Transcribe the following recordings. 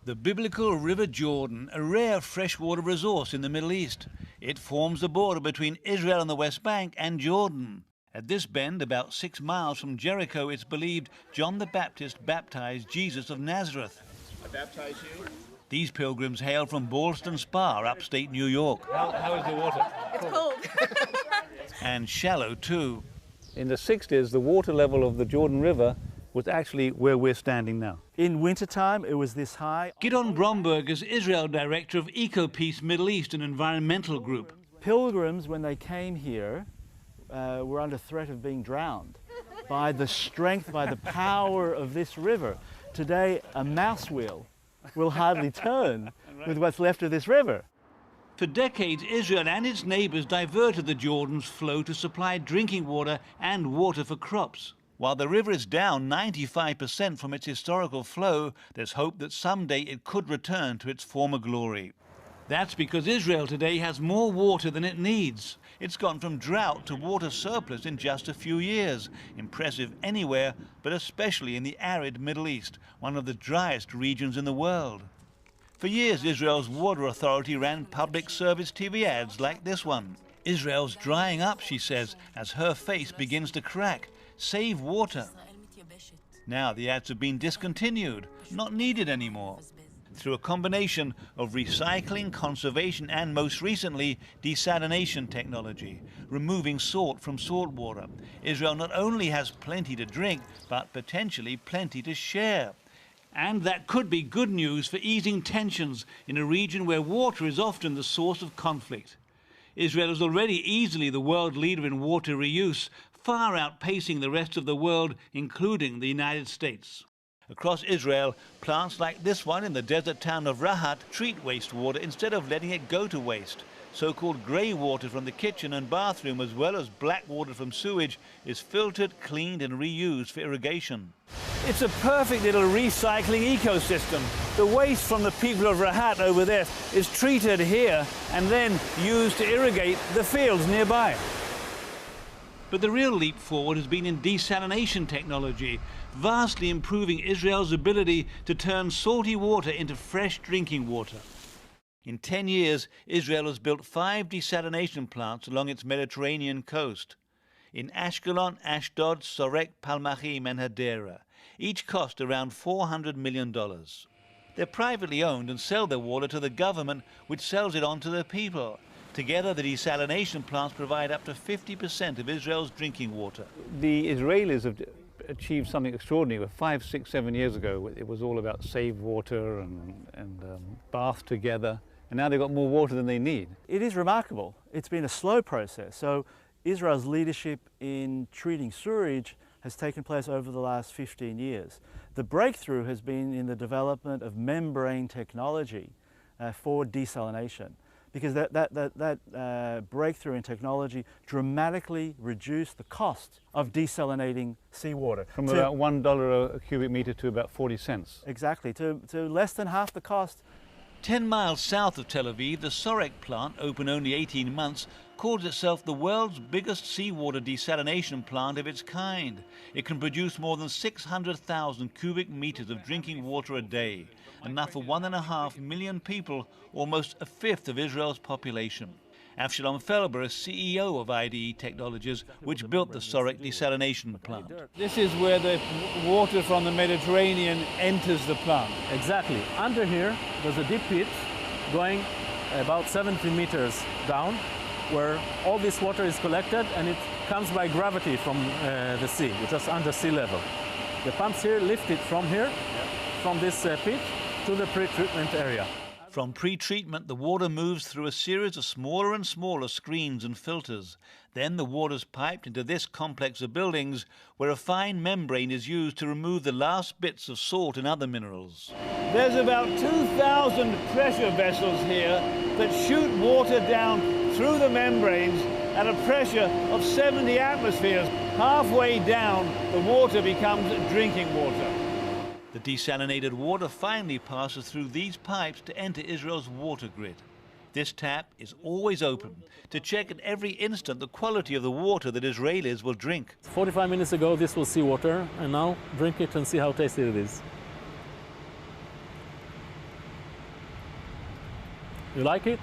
The biblical River Jordan, a rare freshwater resource in the Middle East. It forms the border between Israel and the West Bank and Jordan. At this bend, about 6 miles from Jericho, it's believed John the Baptist baptized Jesus of Nazareth. I baptize you. These pilgrims hail from Ballston Spa, upstate New York. How is the water? It's cold. And shallow too. In the 60s, the water level of the Jordan River was actually where we're standing now. In wintertime, it was this high. Gidon Bromberg is Israel director of EcoPeace Middle East, an environmental group. Pilgrims, when they came here, were under threat of being drowned by the strength, by the power of this river. Today, a mouse wheel will hardly turn with what's left of this river. For decades, Israel and its neighbors diverted the Jordan's flow to supply drinking water and water for crops. While the river is down 95% from its historical flow, there's hope that someday it could return to its former glory. That's because Israel today has more water than it needs. It's gone from drought to water surplus in just a few years. Impressive anywhere, but especially in the arid Middle East, one of the driest regions in the world. For years, Israel's water authority ran public service TV ads like this one. Israel's drying up, she says, as her face begins to crack. Save water. Now the ads have been discontinued, not needed anymore. Through a combination of recycling, conservation and, most recently, desalination technology, removing salt from salt water, Israel not only has plenty to drink, but potentially plenty to share. And that could be good news for easing tensions in a region where water is often the source of conflict. Israel is already easily the world leader in water reuse, far outpacing the rest of the world, including the United States. Across Israel, plants like this one in the desert town of Rahat treat wastewater instead of letting it go to waste. So-called grey water from the kitchen and bathroom, as well as black water from sewage, is filtered, cleaned and reused for irrigation. It's a perfect little recycling ecosystem. The waste from the people of Rahat over there is treated here and then used to irrigate the fields nearby. But the real leap forward has been in desalination technology, vastly improving Israel's ability to turn salty water into fresh drinking water. In 10 years, Israel has built 5 desalination plants along its Mediterranean coast. In Ashkelon, Ashdod, Sorek, Palmachim and Hadera. Each cost around $400 million. They're privately owned and sell their water to the government, which sells it on to the people. Together, the desalination plants provide up to 50% of Israel's drinking water. The Israelis have achieved something extraordinary. 5, 6, 7 years ago, it was all about save water and bath together. And now they've got more water than they need. It is remarkable. It's been a slow process. So Israel's leadership in treating sewage has taken place over the last 15 years. The breakthrough has been in the development of membrane technology for desalination, because that breakthrough in technology dramatically reduced the cost of desalinating seawater. From about $1 a cubic meter to about 40 cents. Exactly, to less than half the cost. 10 miles south of Tel Aviv, the Sorek plant, open only 18 months, calls itself the world's biggest seawater desalination plant of its kind. It can produce more than 600,000 cubic meters of drinking water a day, enough for 1.5 million people, almost a fifth of Israel's population. Avshalom Felber is CEO of IDE Technologies, which built the Sorek desalination plant. This is where the water from the Mediterranean enters the plant. Exactly. Under here, there's a deep pit going about 70 meters down, where all this water is collected, and it comes by gravity from the sea, just under sea level. The pumps here lift it from here, from this pit, to the pre-treatment area. From pre-treatment, the water moves through a series of smaller and smaller screens and filters. Then the water's piped into this complex of buildings, where a fine membrane is used to remove the last bits of salt and other minerals. There's about 2,000 pressure vessels here that shoot water down through the membranes at a pressure of 70 atmospheres. Halfway down, the water becomes drinking water. The desalinated water finally passes through these pipes to enter Israel's water grid. This tap is always open to check at every instant the quality of the water that Israelis will drink. 45 minutes ago, this was seawater, and now drink it and see how tasty it is. You like it?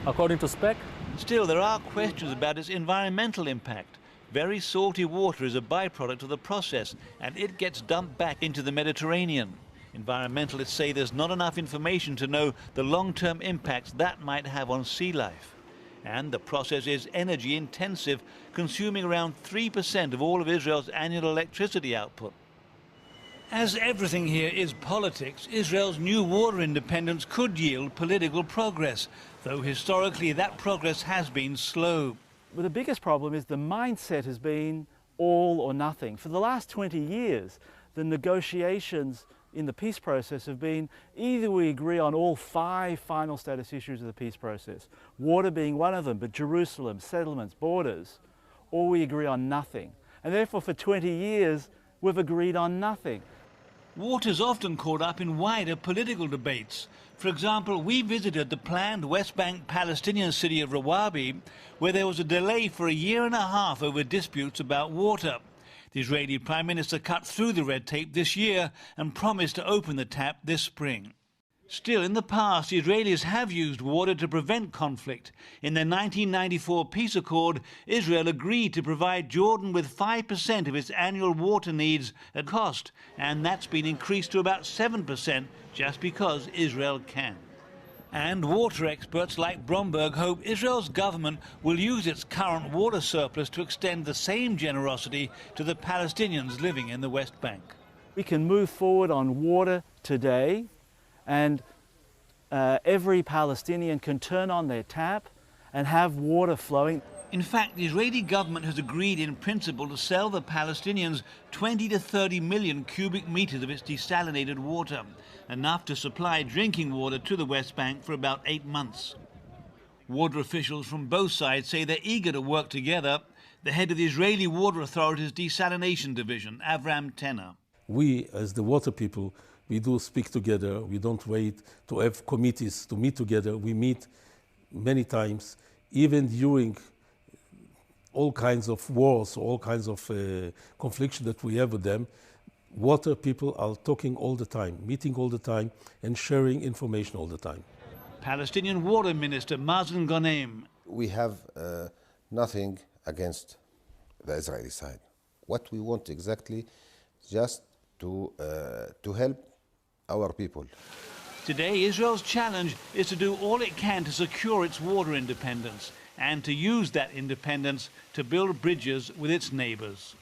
According to spec? Still, there are questions about its environmental impact. Very salty water is a byproduct of the process, and it gets dumped back into the Mediterranean. Environmentalists say there's not enough information to know the long-term impacts that might have on sea life. And the process is energy intensive, consuming around 3% of all of Israel's annual electricity output. As everything here is politics, Israel's new water independence could yield political progress, though historically that progress has been slow. Well, the biggest problem is the mindset has been all or nothing. For the last 20 years, the negotiations in the peace process have been either we agree on all 5 final status issues of the peace process, water being one of them, but Jerusalem, settlements, borders, or we agree on nothing. And therefore for 20 years, we've agreed on nothing. Water's often caught up in wider political debates. For example, we visited the planned West Bank Palestinian city of Rawabi, where there was a delay for a year and a half over disputes about water. The Israeli Prime Minister cut through the red tape this year and promised to open the tap this spring. Still, in the past, the Israelis have used water to prevent conflict. In their 1994 peace accord, Israel agreed to provide Jordan with 5% of its annual water needs at cost, and that's been increased to about 7% just because Israel can. And water experts like Bromberg hope Israel's government will use its current water surplus to extend the same generosity to the Palestinians living in the West Bank. We can move forward on water today, and every Palestinian can turn on their tap and have water flowing. In fact, the Israeli government has agreed in principle to sell the Palestinians 20 to 30 million cubic meters of its desalinated water, enough to supply drinking water to the West Bank for about 8 months. Water officials from both sides say they're eager to work together. The head of the Israeli Water Authority's desalination division, Avram Tenner. We, as the water people, we do speak together. We don't wait to have committees to meet together. We meet many times, even during all kinds of wars, all kinds of conflicts that we have with them. Water people are talking all the time, meeting all the time, and sharing information all the time. Palestinian Water Minister Mazen Ghanem. We have nothing against the Israeli side. What we want exactly, just to help our people. Today, Israel's challenge is to do all it can to secure its water independence and to use that independence to build bridges with its neighbors.